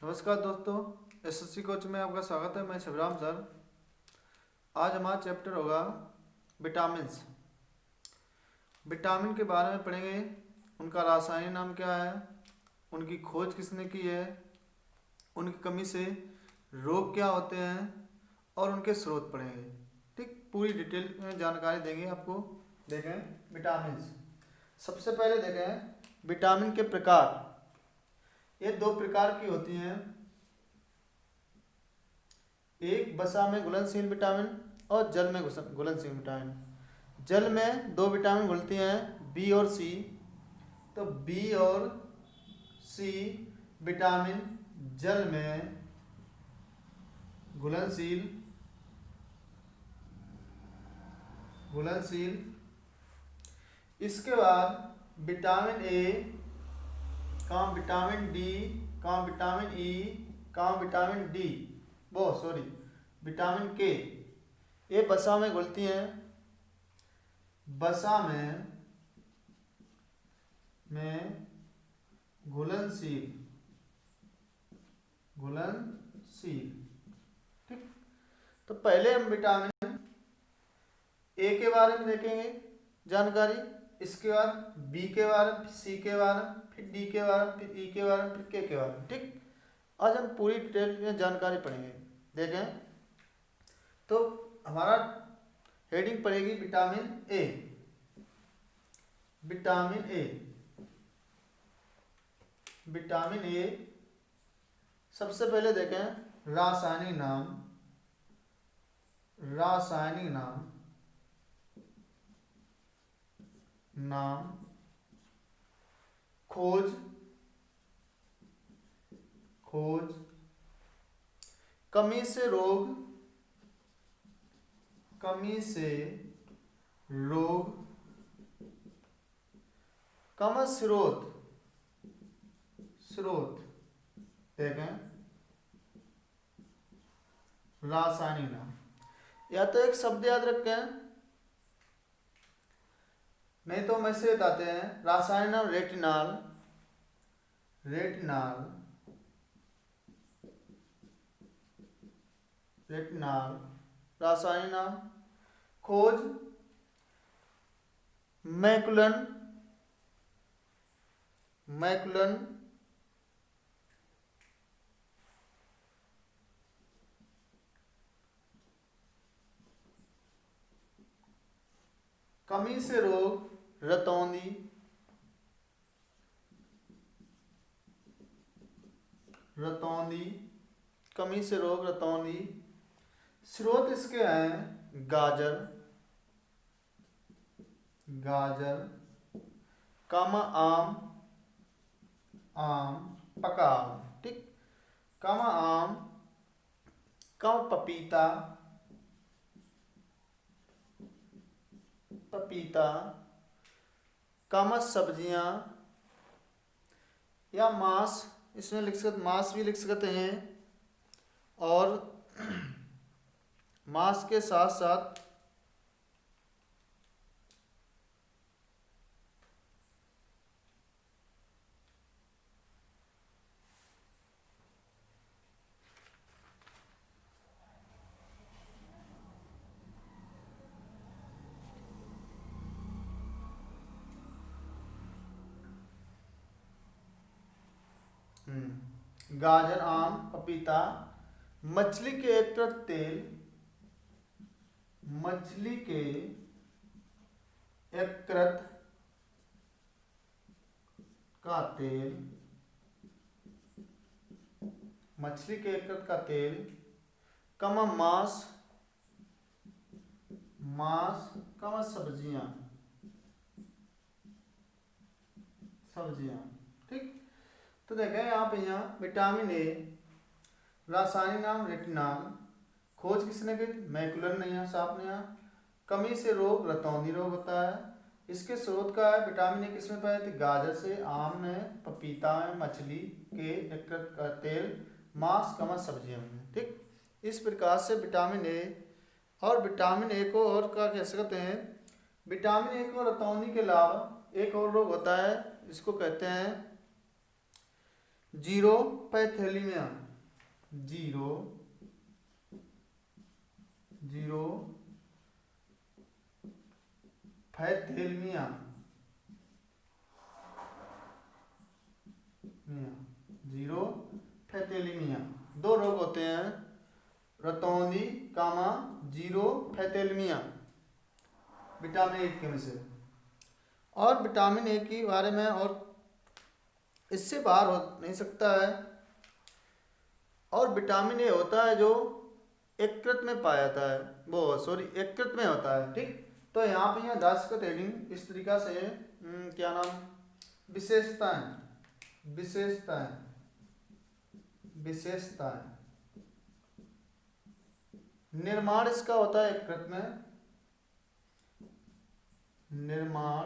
नमस्कार दोस्तों, SSC coach में आपका स्वागत है। मैं शिवराम सर। आज हमारा चैप्टर होगा विटामिन्स। विटामिन के बारे में पढ़ेंगे। उनका रासायनिक नाम क्या है, उनकी खोज किसने की है, उनकी कमी से रोग क्या होते हैं और उनके स्रोत पढ़ेंगे। ठीक, पूरी डिटेल में जानकारी देंगे आपको। देखें विटामिन्स। सबसे पहले देखें विटामिन के प्रकार। ये दो प्रकार की होती हैं, एक वसा में घुलनशील विटामिन और जल में घुलनशील विटामिन। जल में दो विटामिन घुलती हैं, बी और सी। तो बी और सी विटामिन जल में घुलनशील इसके बाद विटामिन ए, काम विटामिन डी, काम विटामिन ई, काम विटामिन डी, विटामिन के। ये वसा में घुलती हैं। वसा में घुलनशील। ठीक, तो पहले हम विटामिन ए के बारे में देखेंगे जानकारी, इसके बाद बी के बारे में, सी के बारे में, फिर डी के बारे में, फिर ई के बारे में, फिर के बारे में। ठीक, आज हम पूरी डिटेल में जानकारी पढ़ेंगे। देखें तो हमारा हेडिंग पड़ेगी विटामिन ए। विटामिन ए सबसे पहले देखें रासायनिक नाम, खोज, कमी से रोग, कम स्रोत। देखें रासायनिक नाम, या तो एक शब्द याद रखें, नहीं तो हम ऐसे बताते हैं। रासायनिक नाम रेटिनॉल, रासायनिक नाम। खोज मैकुलन, कमी से रोग रतौंधी, कमी से रोग रतौंधी। स्रोत इसके हैं गाजर, कम आम, पका आम। ठीक, कम आम, कम पपीता, कम सब्जियां या मांस, इसमें मांस भी लिख सकते हैं। और मांस के साथ साथ गाजर, आम, पपीता। मछली के यकृत तेल, मछली के यकृत का तेल। कम मांस, कम सब्जियां। ठीक, तो देखें यहाँ विटामिन ए, रासायनिक नाम रेटिनॉल, खोज किसने की, मैकुलन ने, यहाँ साफ ने। कमी से रोग रतौंधी रोग होता है। इसके स्रोत का है विटामिन ए किसमें पाए थे, गाजर से, आम में, पपीता में, मछली के यकृत का तेल, मांस, कम सब्जियों में। ठीक, इस प्रकार से विटामिन ए। और विटामिन ए को और क्या कह सकते हैं, विटामिन ए को रतौंधी के अलावा एक और रोग होता है, इसको कहते हैं जीरोपैथेलीमिया, जीरोपैथेलीमिया, जीरोपैथेलीमिया, दो रोग होते हैं, रतौंधी कामा जीरोपैथेलीमिया, विटामिन ए की कमी से। और विटामिन ए के बारे में और इससे बाहर हो नहीं सकता है। और विटामिन ए होता है जो यकृत में पाया जाता है, वो सॉरी यकृत में होता है, ठीक। तो यहाँ पे यहाँ दार्शनिक हेडिंग इस तरीका से क्या नाम, विशेषताएं, निर्माण इसका होता है यकृत में, निर्माण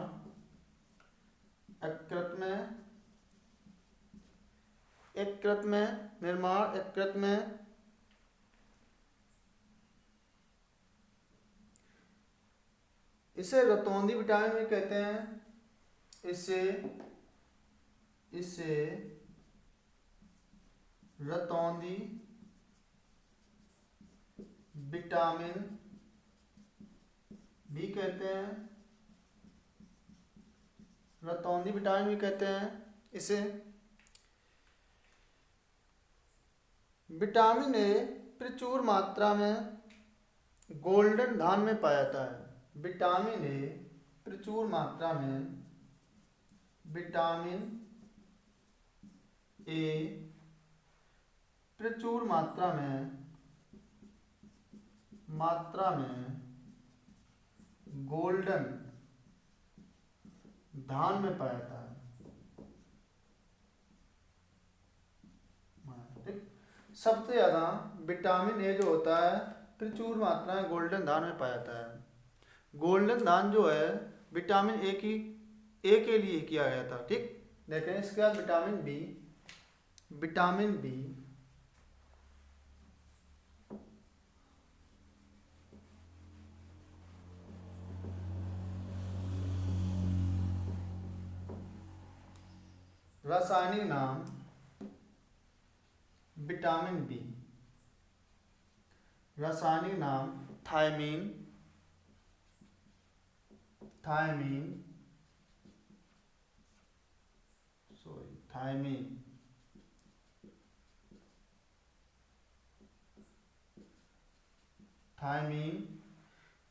यकृत में, निर्माण यकृत में, इसे रतौंधी विटामिन भी कहते हैं, इसे रतौंधी विटामिन भी कहते हैं, रतौंधी विटामिन भी कहते हैं इसे। विटामिन ए प्रचुर मात्रा में गोल्डन धान में पाया जाता है। विटामिन ए प्रचुर मात्रा में, विटामिन ए प्रचुर मात्रा में गोल्डन धान में पाया जाता है, ठीक। सबसे ज्यादा विटामिन ए जो होता है प्रचुर मात्रा में गोल्डन धान में पाया जाता है। गोल्डन धान जो है विटामिन ए के लिए किया गया था, ठीक। देखें इसके बाद विटामिन बी, रासायनिक नाम विटामिन बी, रासायनिक नाम थायमीन,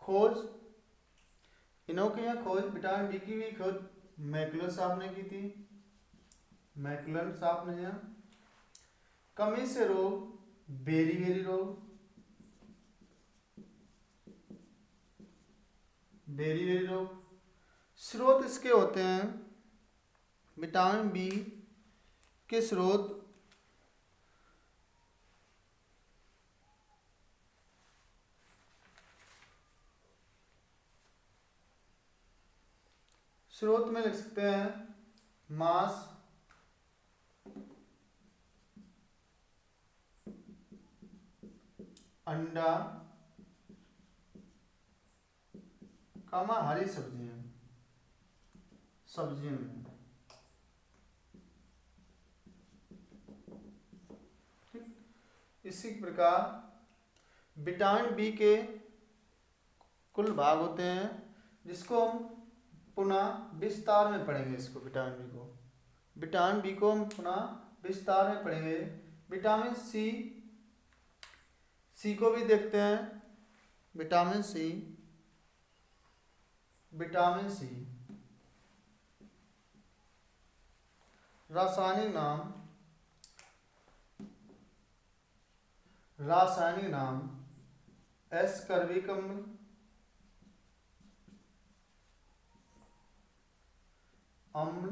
खोज, इन्हों की यहाँ खोज, विटामिन बी की भी खोज मैकुलर साहब ने की थी, यहाँ कमी से रोग, बेरी रोग, स्रोत इसके होते हैं, विटामिन बी के स्रोत में लिख सकते हैं मांस, अंडा, कामा हरी सब्जियों में, इसी प्रकार विटामिन बी के कुल भाग होते हैं, जिसको हम पुनः विस्तार में पढ़ेंगे। इसको विटामिन बी को हम पुनः विस्तार में पढ़ेंगे। विटामिन सी को भी देखते हैं। विटामिन सी रासायनिक नाम एस्कर्बिक अम्ल,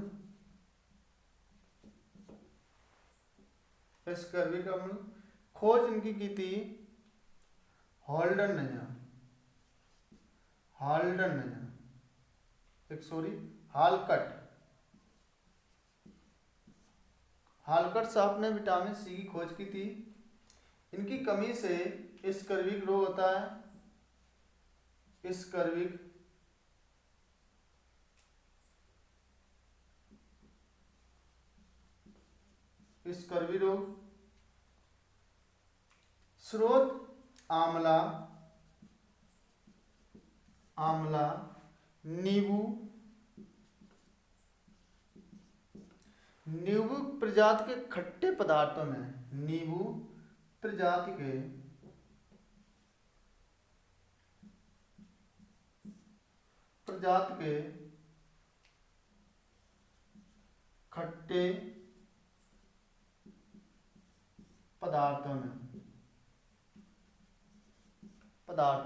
एस्कर्बिक अम्ल। खोज इनकी की थी हाल्कट साहब ने विटामिन सी की खोज की थी। इनकी कमी से स्कर्विक रोग होता है, स्कर्वी रोग। स्रोत आंवला, आंवला, नींबू, नींबू प्रजाति के खट्टे पदार्थों में, नींबू प्रजाति के खट्टे पदार्थों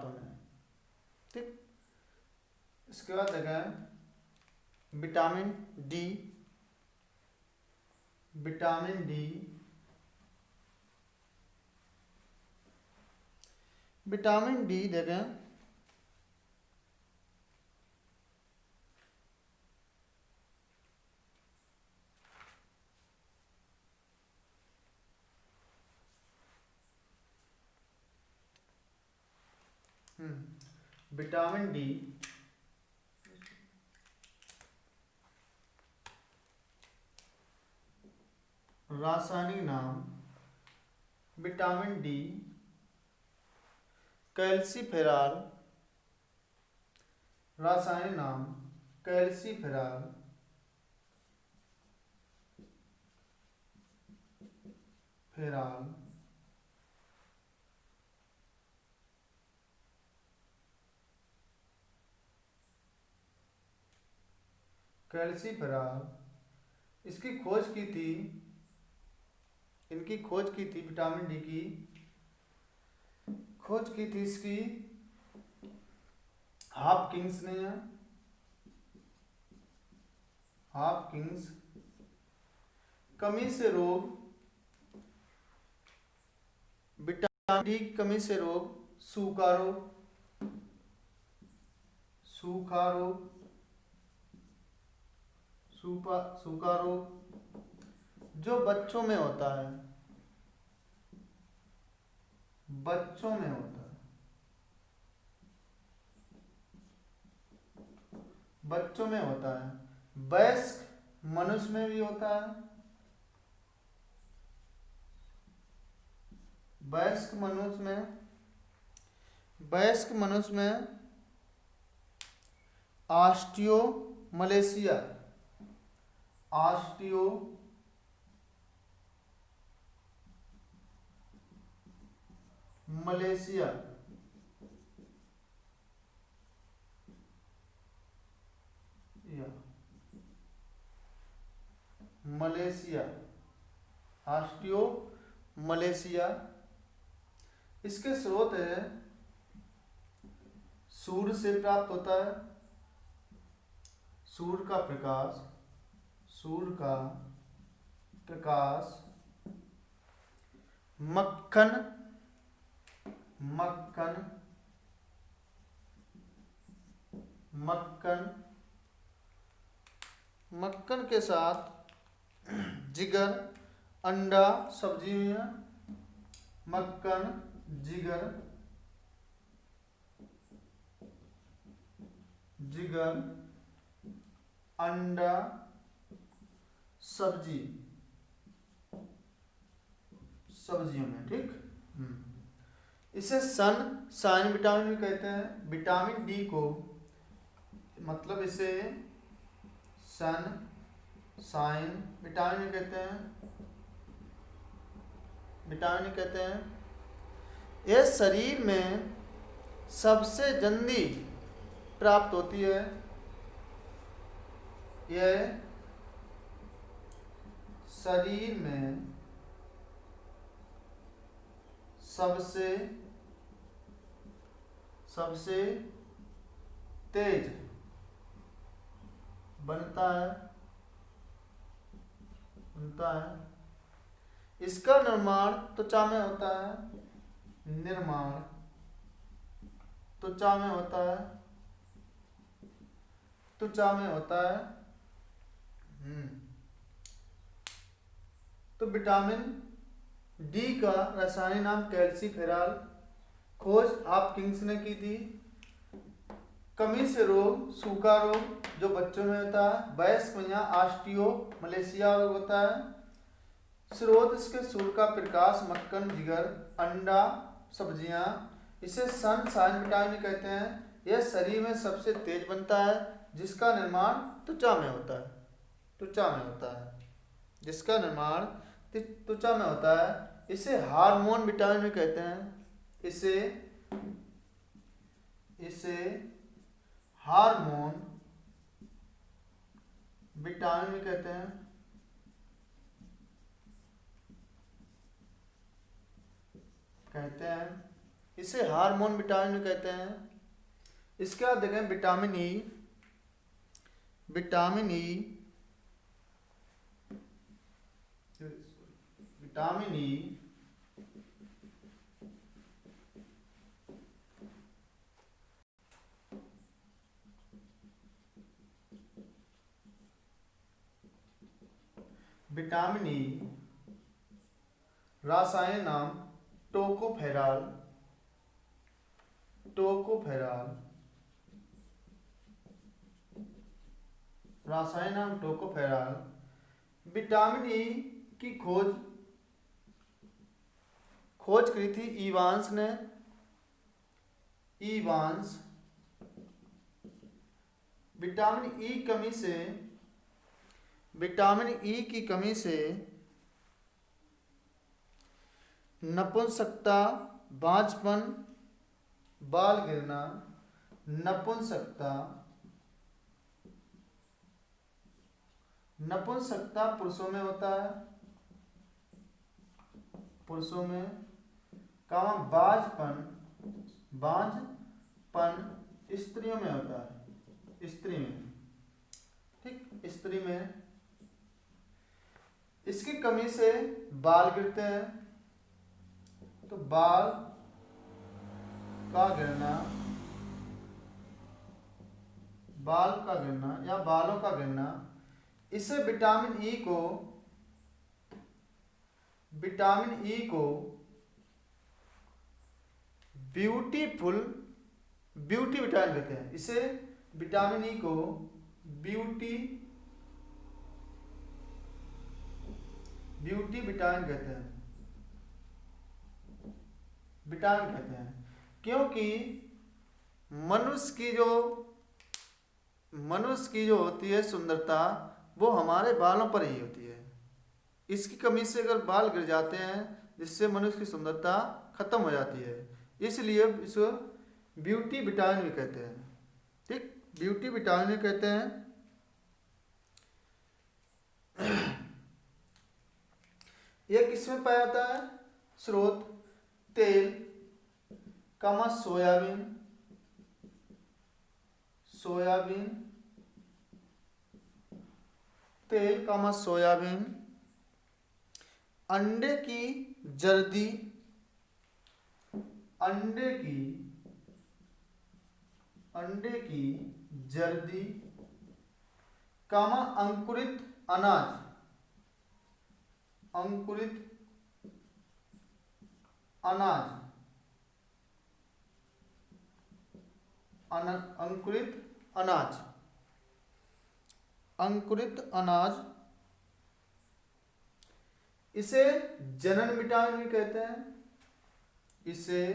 में, ठीक। इसके बाद देखें vitamin D, vitamin D, vitamin D देखें विटामिन डी रासायनिक नाम विटामिन डी कैल्सीफेरॉल, रासायनिक नाम कैल्सीफेरॉल, कैल्सीफेरॉल। इसकी खोज की थी, इनकी खोज की थी, विटामिन डी की खोज की थी इसकी हॉपकिंस ने, हॉपकिंस। कमी से रोग, विटामिन डी की कमी से रोग, सूखा रोग, सूखा रोग, सूखा रोग जो बच्चों में होता है, बच्चों में होता है, बच्चों में होता है, वयस्क मनुष्य में भी होता है, वयस्क मनुष्य में ऑस्टियोमलेशिया, मलेशिया, मलेशिया, ऑस्टियोमलेशिया। इसके स्रोत है सूर्य से प्राप्त होता है, सूर्य का प्रकाश, मक्खन, मक्खन के साथ जिगर, अंडा, सब्जी में मक्खन, जिगर, अंडा, सब्जियों में, ठीक। इसे साइन विटामिन भी कहते हैं। विटामिन डी को मतलब इसे साइन विटामिन कहते हैं। यह शरीर में सबसे जल्दी प्राप्त होती है, यह शरीर में सबसे तेज बनता है। इसका निर्माण त्वचा में होता है, त्वचा में होता है। तो विटामिन डी का रासायनिक नाम कैल्सीफेरॉल, खोज हॉपकिंस ने की थी। कमी से रोग, सूखा रोग जो बच्चों में होता है, वयस्क में ऑस्टियोमलेशिया रोग होता है। स्रोत इसके सूर्य का प्रकाश, मक्खन, जिगर, अंडा, सब्जियां। इसे सनशाइन विटामिन कहते हैं। यह शरीर में सबसे तेज बनता है, जिसका निर्माण त्वचा में होता है। त्वचा में होता है, जिसका निर्माण त्वचा में होता है। इसे हार्मोन विटामिन भी कहते हैं। इसे इसे हार्मोन विटामिन भी कहते हैं। इसे हार्मोन विटामिन भी कहते हैं। इसके बाद देखें vitamin E. Vitamin E vitamin E vitamin E रासायनिक नाम टोकोफेरॉल। टोकोफेरॉल रासायनिक नाम टोकोफेरॉल। विटामिन ई की खोज की थी इवांस ने। इवांस विटामिन ई की कमी से नपुंसकता, बांझपन, बाल गिरना। नपुंसकता पुरुषों में होता है, पुरुषों में। बांझपन स्त्रियों में होता है, स्त्री में। ठीक, स्त्री में इसकी कमी से बाल गिरते हैं। तो बाल का गिरना या बालों का गिरना। इसे विटामिन ई को ब्यूटी विटामिन कहते हैं। इसे विटामिन ई को ब्यूटी विटामिन कहते हैं। क्योंकि मनुष्य की जो होती है सुंदरता, वो हमारे बालों पर ही होती है। इसकी कमी से अगर बाल गिर जाते हैं, जिससे मनुष्य की सुंदरता खत्म हो जाती है। इसलिए इसको ब्यूटी विटामिन भी कहते हैं। ठीक, ब्यूटी विटामिन भी कहते हैं। यह किसमें पाया जाता है? स्रोत तेल, सोयाबीन, तेल, सोयाबीन, अंडे की जर्दी, अंकुरित अनाज, अंकुरित अनाज। इसे जनन विटामिन भी कहते हैं। इसे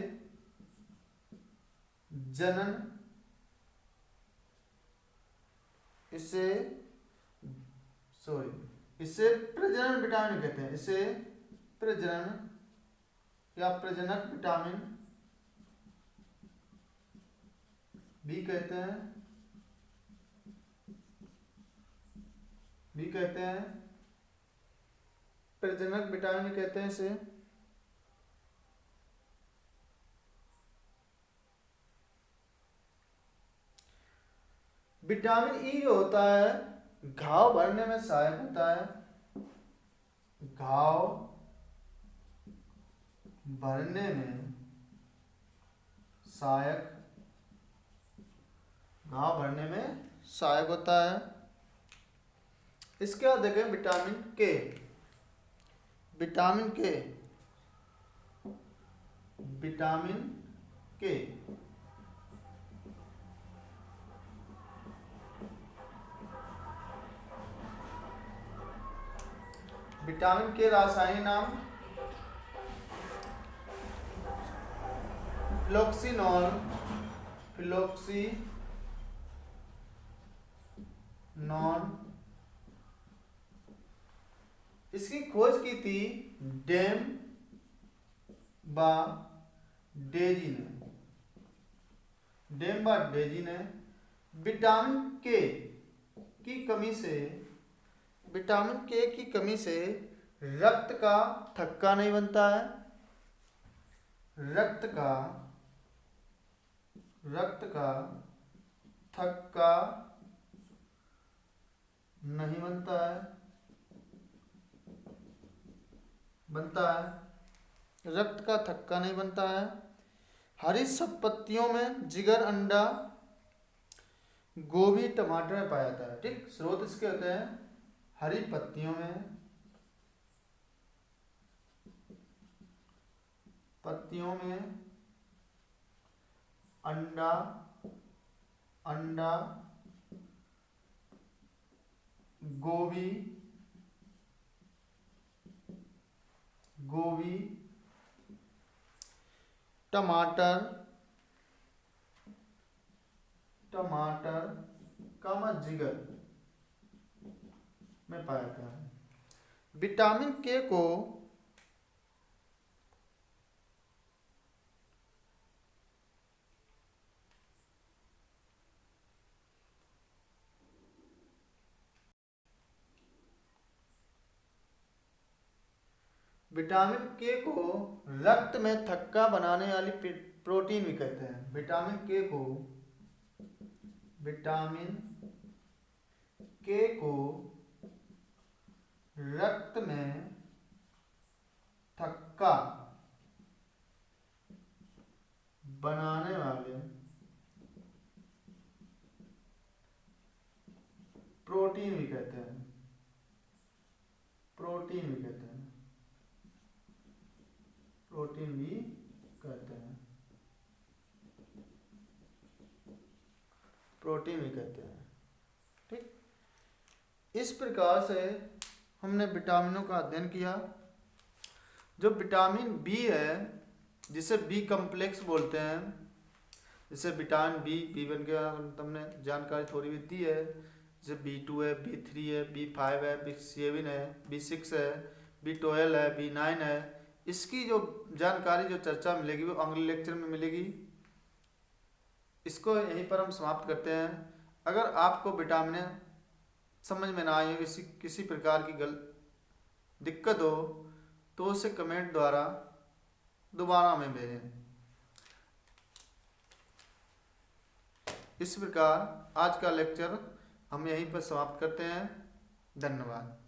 प्रजनन विटामिन कहते हैं। इसे प्रजनन या प्रजनक विटामिन भी कहते हैं। प्रजनक विटामिन कहते हैं इसे। विटामिन ई जो होता है, घाव भरने में सहायक होता है। घाव भरने में सहायक होता है। इसके बाद देखें विटामिन के। विटामिन के विटामिन के रासायनिक नाम फ्लोक्सिनोल, इसकी खोज की थी डेम बा डेजी ने। विटामिन के की कमी से रक्त का थक्का नहीं बनता है। रक्त का थक्का नहीं बनता है। रक्त का थक्का नहीं बनता है। हरी सब्जियों में जिगर, अंडा, गोभी, टमाटर में पाया जाता है। ठीक, स्रोत इसके होते हैं हरी पत्तियों में अंडा, गोभी, टमाटर का जिगर में पाया जाता है। विटामिन के को रक्त में थक्का बनाने वाली प्रोटीन भी कहते हैं। विटामिन के को रक्त में थक्का बनाने वाले प्रोटीन भी कहते हैं। ठीक, इस प्रकार से हमने विटामिनों का अध्ययन किया। जो विटामिन बी है, जिसे बी कॉम्प्लेक्स बोलते हैं, जैसे विटामिन बी1 के हमने जानकारी थोड़ी भी दी है, जैसे B2 है, B3 है, B5 है, B7 है, B6 है, B12 है, B9 है। इसकी जो जानकारी, जो चर्चा मिलेगी वो अगले लेक्चर में मिलेगी। इसको यहीं पर हम समाप्त करते हैं। अगर आपको विटामिन समझ में ना आए, किसी प्रकार की दिक्कत हो तो उसे कमेंट द्वारा दोबारा हमें भेजें। इस प्रकार आज का लेक्चर हम यहीं पर समाप्त करते हैं। धन्यवाद।